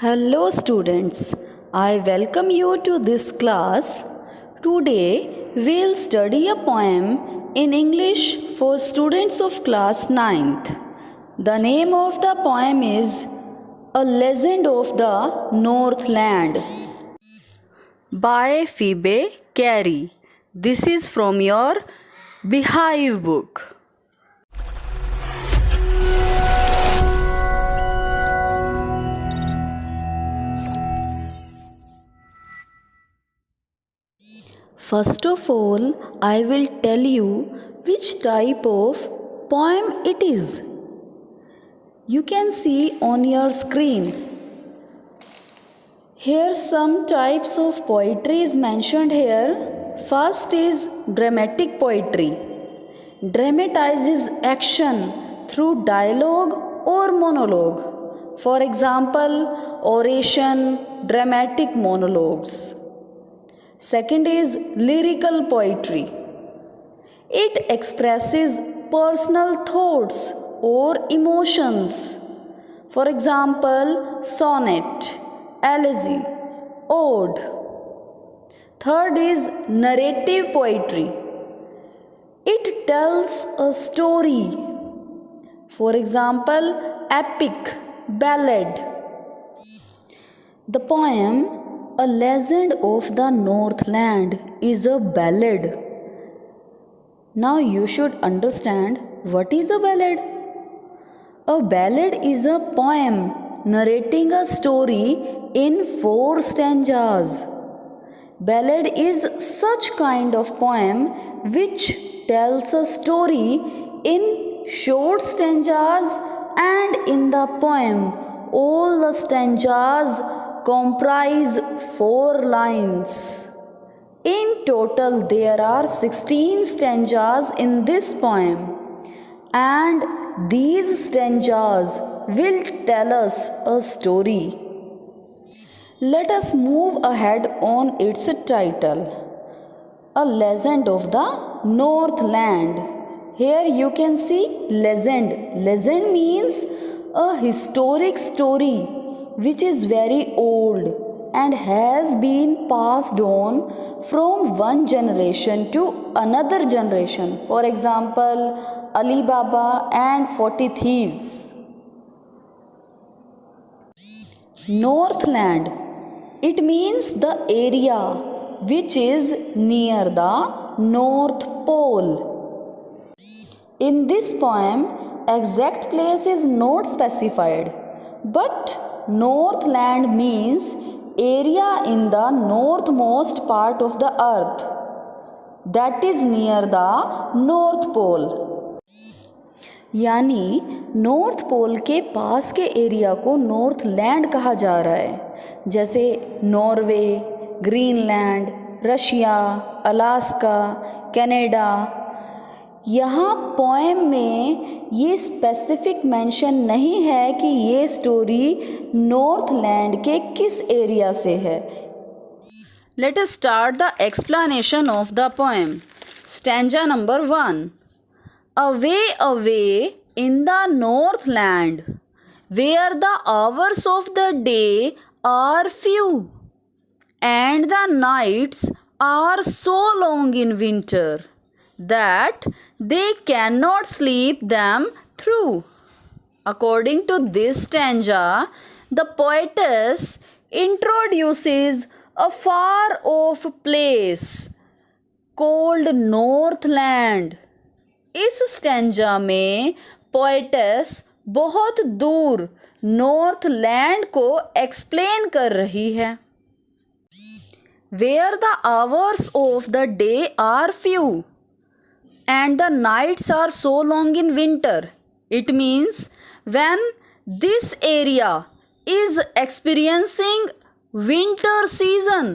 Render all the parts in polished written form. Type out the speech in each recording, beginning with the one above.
Hello students, I welcome you to this class. Today we'll study a poem in English for students of class 9th. The name of the poem is A Legend of the Northland by Phoebe Cary. This is from your Beehive book. First of all, I will tell you which type of poem it is. You can see on your screen. Here some types of poetry is mentioned here. First is dramatic poetry. Dramatizes action through dialogue or monologue. For example, oration, dramatic monologues. Second is lyrical poetry. It expresses personal thoughts or emotions. For example, sonnet, elegy, ode. Third is narrative poetry. It tells a story. For example, epic, ballad. The poem A Legend of the Northland is a ballad. Now you should understand what is a ballad. A ballad is a poem narrating a story in 4 stanzas. Ballad is such kind of poem which tells a story in short stanzas, and in the poem all the stanzas comprise 4 lines. In total there are 16 stanzas in this poem, and these stanzas will tell us a story. Let us move ahead on its title, A Legend of the Northland. Here you can see legend. Legend means a historic story which is very old and has been passed on from one generation to another generation. For example, Ali Baba and 40 Thieves. Northland, it means the area which is near the North Pole. In this poem, exact place is not specified, but Northland means area in the northmost part of the earth, that is near the North Pole. यानी north pole के पास के area को Northland कहा जा रहा है, जैसे Norway, Greenland, Russia, Alaska, Canada. यहाँ पोएम में ये स्पेसिफिक मेंशन नहीं है कि ये स्टोरी नॉर्थलैंड के किस एरिया से है. Let us start the explanation of the poem. Stanza number 1. Away, away in the Northland, where the hours of the day are few, and the nights are so long in winter that they cannot sleep them through. According to this stanza, the poetess introduces a far off place called Northland. इस stanza में poetess बहुत दूर Northland को explain कर रही है. Where the hours of the day are few and the nights are so long in winter. It means when this area is experiencing winter season,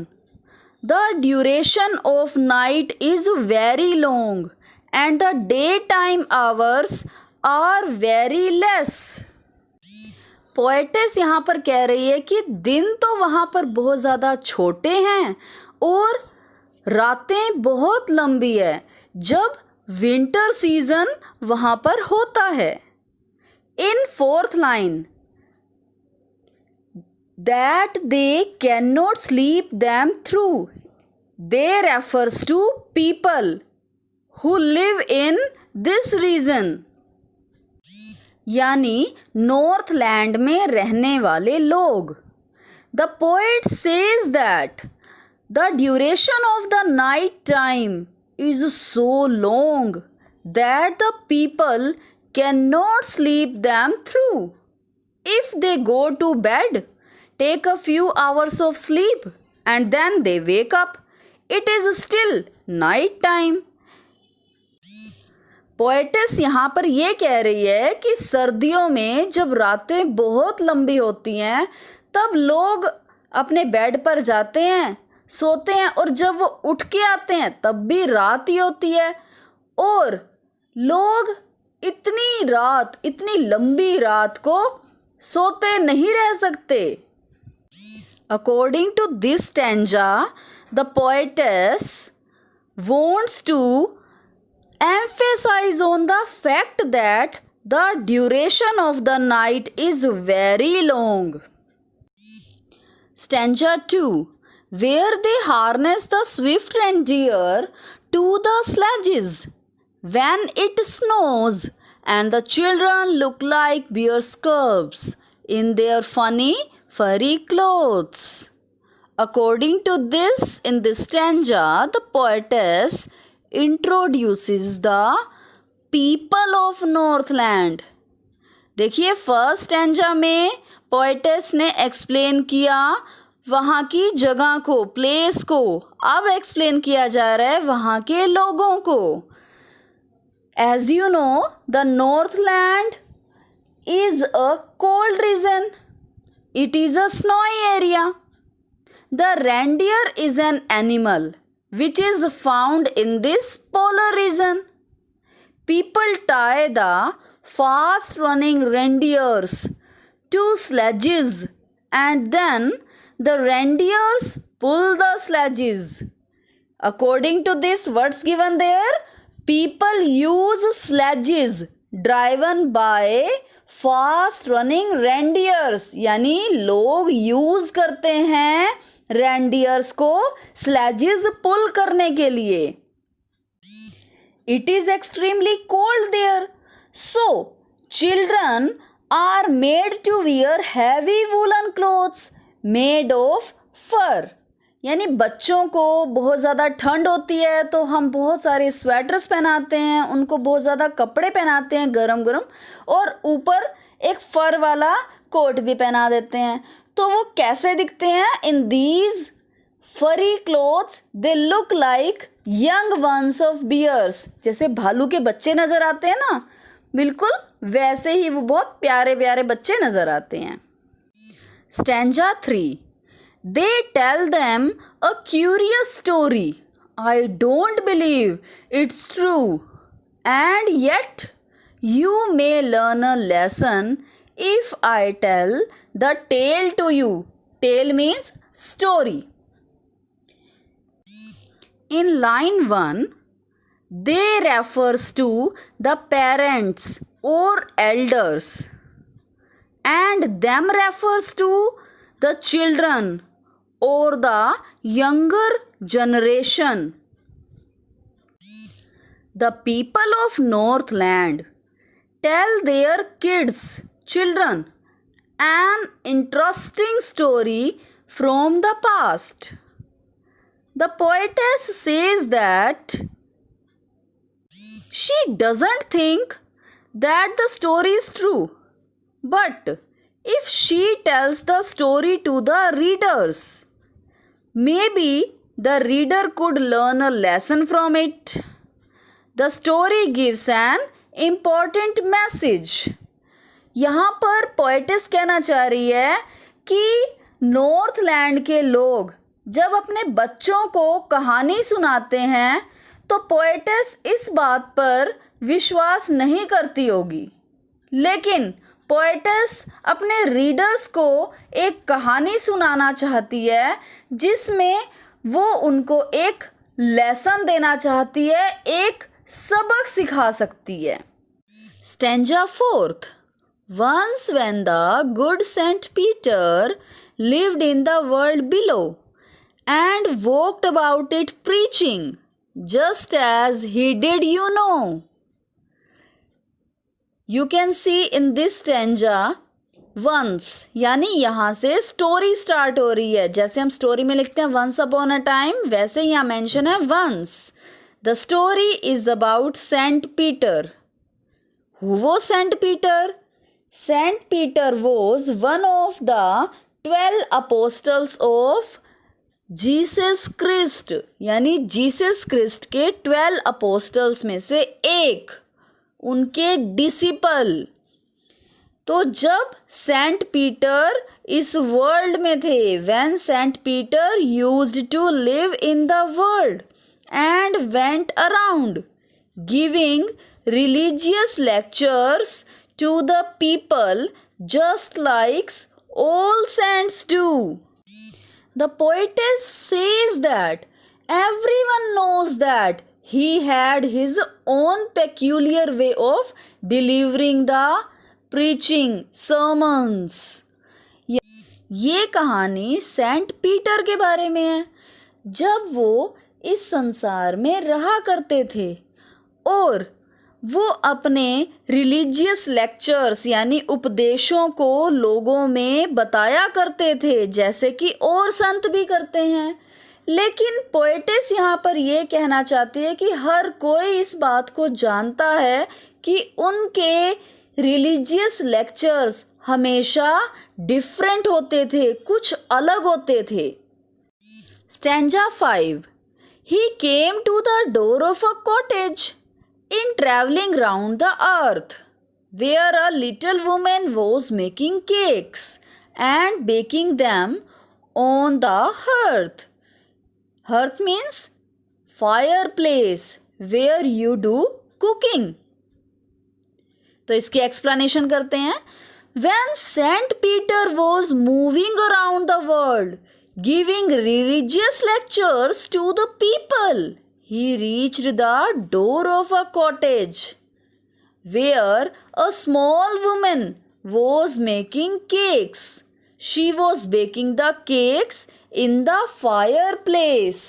the duration of night is very long and the daytime hours are very less. Poetess यहाँ पर कह रही है कि दिन तो वहाँ पर बहुत ज़्यादा छोटे हैं और रातें बहुत लंबी है जब विंटर सीजन वहाँ पर होता है. इन 4th line, that they cannot sleep them through. They refers to people who live in this region. यानी नॉर्थलैंड में रहने वाले लोग. The poet says that the duration of the night time is so long that the people cannot sleep them through. If they go to bed, take a few hours of sleep, and then they wake up, it is still night time. Poet's यहाँ पर ये कह रही है कि सर्दियों में जब रातें बहुत लंबी होती हैं तब लोग अपने बेड पर जाते हैं, सोते हैं, और जब वो उठ के आते हैं तब भी रात ही होती है और लोग इतनी लंबी रात को सोते नहीं रह सकते. According to this stanza, the poetess wants to emphasize on the fact that the duration of the night is very long. Stanza 2, where they harness the swift reindeer to the sledges when it snows, and the children look like bear cubs in their funny furry clothes. According to this, in this stanza, the poetess introduces the people of Northland. देखिए first stanza में poetess ने explain किया वहाँ की जगह को, place को. अब एक्सप्लेन किया जा रहा है वहाँ के लोगों को. As you know, the Northland is a cold region. It is a snowy area. The reindeer is an animal which is found in this polar region. People tie the fast-running reindeers to sledges and then the reindeers pull the sledges. According to this, what's given there? People use sledges driven by fast running reindeers, यानी लोग use करते हैं reindeers को sledges पुल करने के लिए. It is extremely cold there, so children are made to wear heavy woollen clothes made of fur. यानी बच्चों को बहुत ज़्यादा ठंड होती है तो हम बहुत सारे स्वेटर्स पहनाते हैं, उनको बहुत ज़्यादा कपड़े पहनाते हैं गरम गरम, और ऊपर एक फर वाला कोट भी पहना देते हैं. तो वो कैसे दिखते हैं? In these furry clothes they look like young ones of bears. जैसे भालू के बच्चे नज़र आते हैं ना, बिल्कुल वैसे ही वो बहुत प्यारे प्यारे बच्चे नज़र आते हैं. Stanza 3, they tell them a curious story. I don't believe it's true. And yet, you may learn a lesson if I tell the tale to you. Tale means story. In line 1, they refers to the parents or elders, and them refers to the children or the younger generation. The people of Northland tell their kids, children, an interesting story from the past. The poetess says that she doesn't think that the story is true, but if she tells the story to the readers, maybe the reader could learn a lesson from it. The story gives an important message. यहाँ पर poet's कहना चाह रही है कि Northland के लोग जब अपने बच्चों को कहानी सुनाते हैं तो पोएटिस इस बात पर विश्वास नहीं करती होगी, लेकिन पोएटिस अपने रीडर्स को एक कहानी सुनाना चाहती है जिसमें वो उनको एक लेसन देना चाहती है, एक सबक सिखा सकती है. Stanza 4, Once when the good Saint Peter lived in the world below and walked about it preaching, just as he did, You can see in this stanza once, यानी यहाँ से स्टोरी स्टार्ट हो रही है. जैसे हम स्टोरी में लिखते हैं once upon a time, वैसे यहाँ मेंशन है once. The story is about Saint Peter. Who was Saint Peter? Saint Peter was one of the 12 apostles of Jesus Christ, यानी जीसस क्रिस्ट के 12 अपोस्टल्स में से एक, उनके डिसिपल. तो जब सेंट पीटर इस वर्ल्ड में थे, when Saint Peter used to live in the world and went around giving religious lectures to the people just like all saints do. The poetess says that everyone knows that he had his own peculiar way of delivering the preaching sermons. ये कहानी Saint Peter के बारे में है. जब वो इस संसार में रहा करते थे और वो अपने रिलीजियस लेक्चर्स यानी उपदेशों को लोगों में बताया करते थे, जैसे कि और संत भी करते हैं. लेकिन पोएटिस यहाँ पर ये कहना चाहती है कि हर कोई इस बात को जानता है कि उनके रिलीजियस लेक्चर्स हमेशा डिफरेंट होते थे, कुछ अलग होते थे. Stanza 5. He came to the door of a cottage in traveling round the earth, where a little woman was making cakes and baking them on the hearth. Hearth means fireplace where you do cooking. तो इसकी explanation करते हैं. When Saint Peter was moving around the world, giving religious lectures to the people, he reached the door of a cottage where a small woman was making cakes. She was baking the cakes in the fireplace.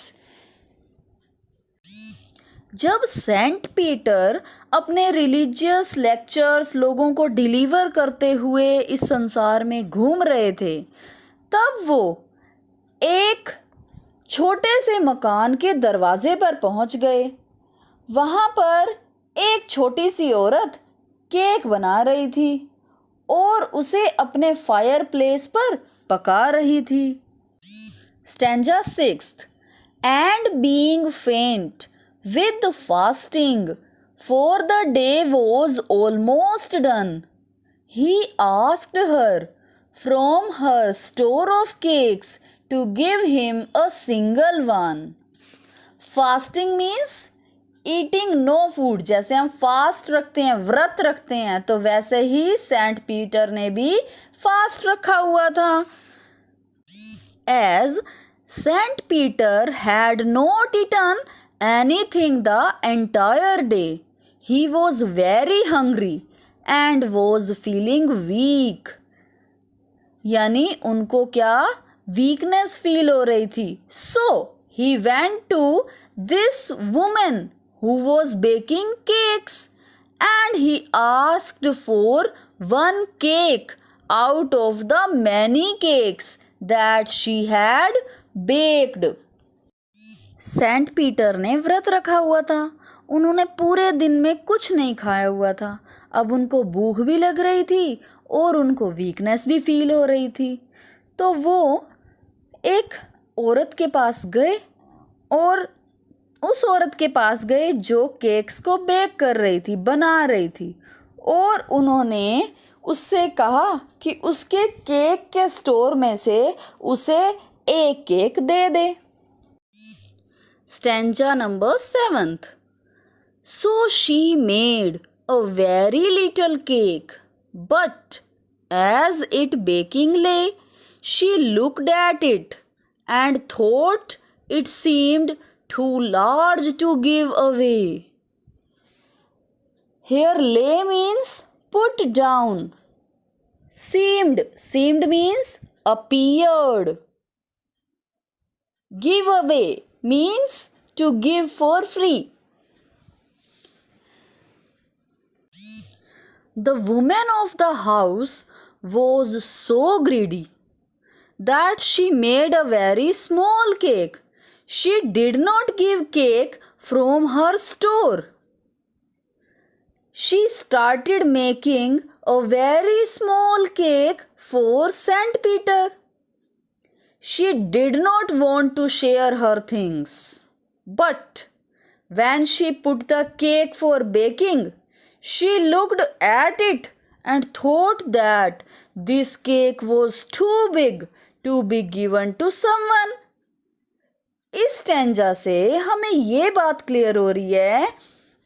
जब Saint Peter अपने religious lectures लोगों को deliver करते हुए इस संसार में घूम रहे थे, तब वो एक छोटे से मकान के दरवाजे पर पहुंच गए. वहाँ पर एक छोटी सी औरत केक बना रही थी और उसे अपने फायर प्लेस पर पका रही थी. Stanza 6. And being faint with fasting, for the day was almost done, he asked her from her store of cakes to give him a single one. Fasting means eating no food. जैसे हम fast रखते हैं, व्रत रखते हैं, तो वैसे ही Saint Peter ने भी फास्ट रखा हुआ था. As Saint Peter had not eaten anything the entire day, he was very hungry and was feeling weak. यानी उनको क्या वीकनेस फील हो रही थी. So he went to this woman who was baking cakes and he asked for one cake out of the many cakes that she had baked. Saint Peter ने व्रत रखा हुआ था. उन्होंने पूरे दिन में कुछ नहीं खाया हुआ था. अब उनको भूख भी लग रही थी और उनको वीकनेस भी फील हो रही थी. तो वो एक औरत के पास गए और उस औरत के पास गए जो केक्स को बेक कर रही थी, बना रही थी, और उन्होंने उससे कहा कि उसके केक के स्टोर में से उसे एक cake they they. Stanza number 7. So she made a very little cake, but as it baking lay, she looked at it and thought it seemed too large to give away. Here lay means put down. Seemed means appeared. Give away means to give for free. The woman of the house was so greedy that she made a very small cake. She did not give cake from her store. She started making a very small cake for Saint Peter. She did not want to share her things. But when she put the cake for baking, she looked at it and thought that this cake was too big to be given to someone. इस stanza से हमें ये बात clear हो रही है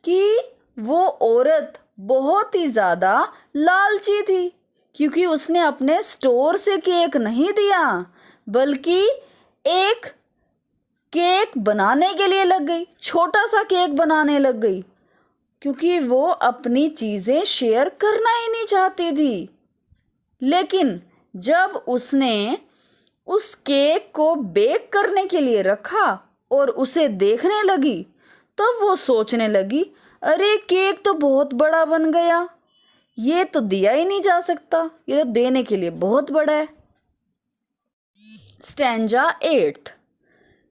कि वो औरत बहुत ही ज़्यादा लालची थी, क्योंकि उसने अपने स्टोर से केक नहीं दिया बल्कि एक केक बनाने के लिए लग गई, छोटा सा केक बनाने लग गई, क्योंकि वो अपनी चीज़ें शेयर करना ही नहीं चाहती थी। लेकिन जब उसने उस केक को बेक करने के लिए रखा और उसे देखने लगी, तब वो सोचने लगी, अरे केक तो बहुत बड़ा बन गया, ये तो दिया ही नहीं जा सकता, ये तो देने के लिए बहुत बड़ा है। Stanza 8th.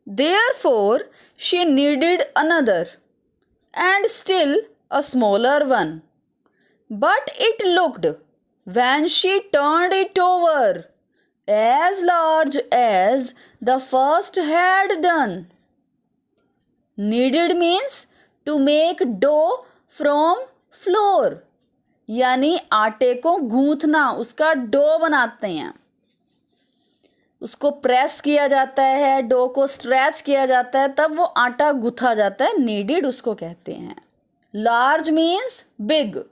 Therefore she needed another and still a smaller one. But it looked, when she turned it over, as large as the first had done. Kneaded means to make dough from flour, यानी आटे को गूंथना, उसका dough बनाते हैं, उसको press किया जाता है, डो को स्ट्रेच किया जाता है, तब वो आटा गूंथा जाता है, नीडेड उसको कहते हैं। Large means big.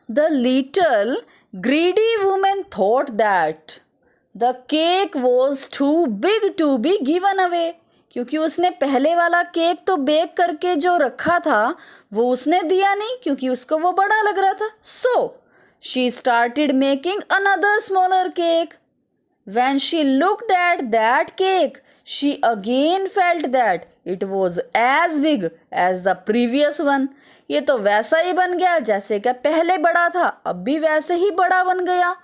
The little greedy woman thought that the cake was too big to be given away. क्योंकि उसने पहले वाला केक तो बेक करके जो रखा था वो उसने दिया नहीं, क्योंकि उसको वो बड़ा लग रहा था। So she started making another smaller cake. When she looked at that cake, she again felt that it was as big as the previous one. ये तो वैसा ही बन गया जैसे कि पहले बड़ा था, अब भी वैसे ही बड़ा बन गया।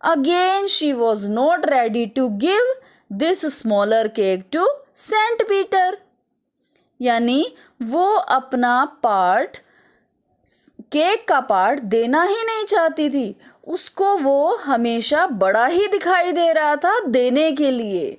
Again she was not ready to give this smaller cake to Saint Peter. यानी वो अपना पार्ट, केक का पार्ट देना ही नहीं चाहती थी, उसको वो हमेशा बड़ा ही दिखाई दे रहा था देने के लिए।